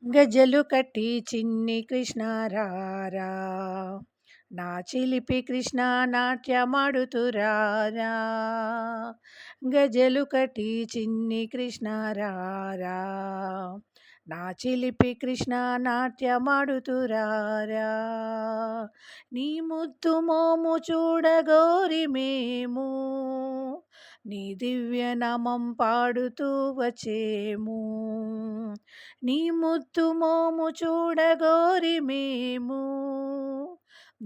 గజ్జెలు కట్టి చిన్ని కృష్ణ రారా, నా చిలిపి కృష్ణ నాట్యమాడుతూ రారా. గజ్జెలు కట్టి చిన్ని కృష్ణ రారా, నా చిలిపి కృష్ణ నాట్యమాడుతూ రారా. నీ ముద్దు మోము చూడగోరి మేము, నీ దివ్య నామం పాడుతూ వచ్చేము. నీ ముద్దు మోము చూడగోరి మేము,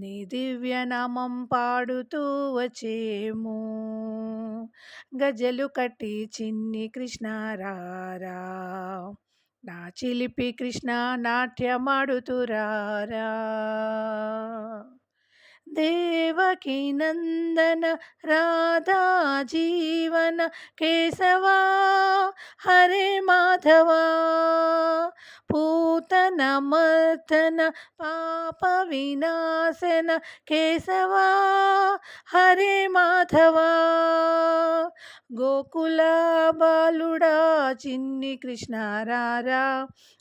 నీ దివ్య నామం పాడుతూ వచ్చేము. గజ్జెలు కట్టి చిన్ని కృష్ణ రారా, నా చిలిపి కృష్ణ నాట్యమాడుతూ రారా. దేవకి నందన రాధా జీవన కేశవా హరే మాధవా, పూతన మర్దన పాప వినాశన కేశవా హరే మాధవా. గోకుల బాలుడా చిన్ని కృష్ణ రారా,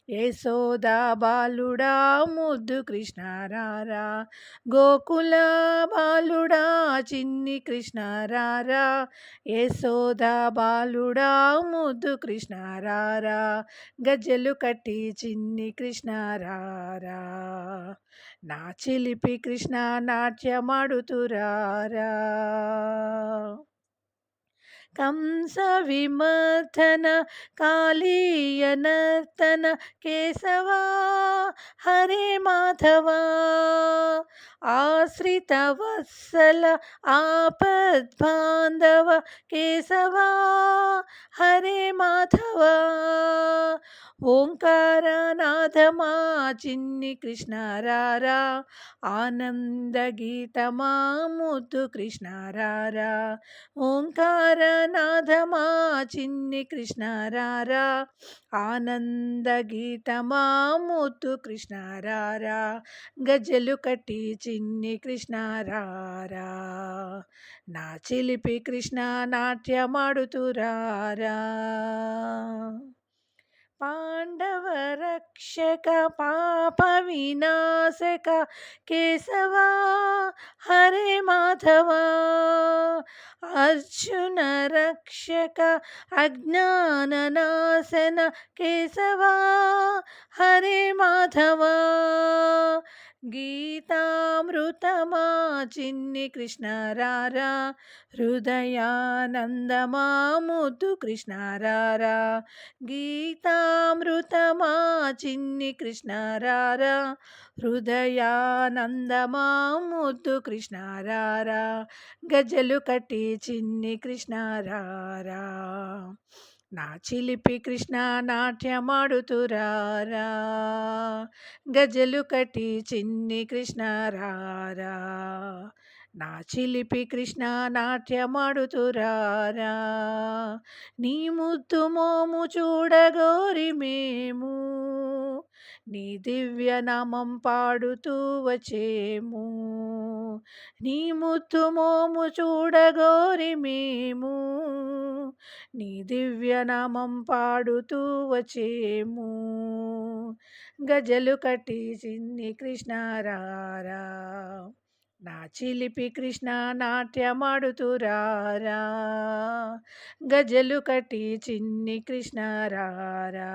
యశోదా బాలుడా ముద్దు కృష్ణ రారా. గోకుల బాలుడా చిన్ని కృష్ణ రారా, యశోదా బాలుడా ముద్దు కృష్ణ రారా. గజ్జెలు కట్టి చిన్ని కృష్ణ రారా, నా చిలిపి కృష్ణ నాట్యమాడుతూ రారా. కంస విమర్దన కాళీయ నర్తన కేశవా హరే మాధవా, ఆశ్రిత వత్సల ఆపద్బాంధవ కేశవా హరే మాధవా. ఓంకారనాథమా చిన్ని కృష్ణ రారా, ఆనంద గీతమా ముద్దు కృష్ణ రారా. ఓంకారనాథమా చిన్ని కృష్ణ రారా, ఆనంద గీతమా ముద్దు కృష్ణ రారా. గజ్జెలు కట్టి చిన్ని కృష్ణ రారా, నా చిలిపి కృష్ణ నాట్యమాడుతూ రారా. పాండవ రక్షక పాప వినాశక కేశవా హరే మాధవా, అర్జున రక్షక అజ్ఞాన నాశన కేశవా హరే మాధవా. గీతామృతమా చిన్ని కృష్ణ రారా, హృదయానందమా ముద్దు కృష్ణ రారా. గీతామృతమా చిన్ని కృష్ణ రారా, హృదయానందమా ముద్దు కృష్ణ రారా. గజ్జెలు కట్టి చిన్ని కృష్ణ రారా, నా చిలిపి కృష్ణ నాట్యమాడుతూ రారా. గజ్జెలు కట్టి చిన్ని కృష్ణ రారా, నా చిలిపి కృష్ణ నాట్యమాడుతూ రారా. నీ ముద్దు మోము చూడగోరి మేము, నీ దివ్య నామం పాడుతూ వచ్చేము. నీ ముద్దు మోము చూడగోరి మేము, నీ దివ్య నామం పాడుతూ వచ్చేము. గజ్జెలు కట్టి చిన్ని కృష్ణ రారా, నా చిలిపి కృష్ణ నాట్యమాడుతూ రారా. గజ్జెలు కట్టి చిన్ని కృష్ణ రారా,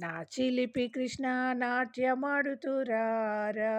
నా చిలిపి కృష్ణ నాట్యమాడుతూ రారా.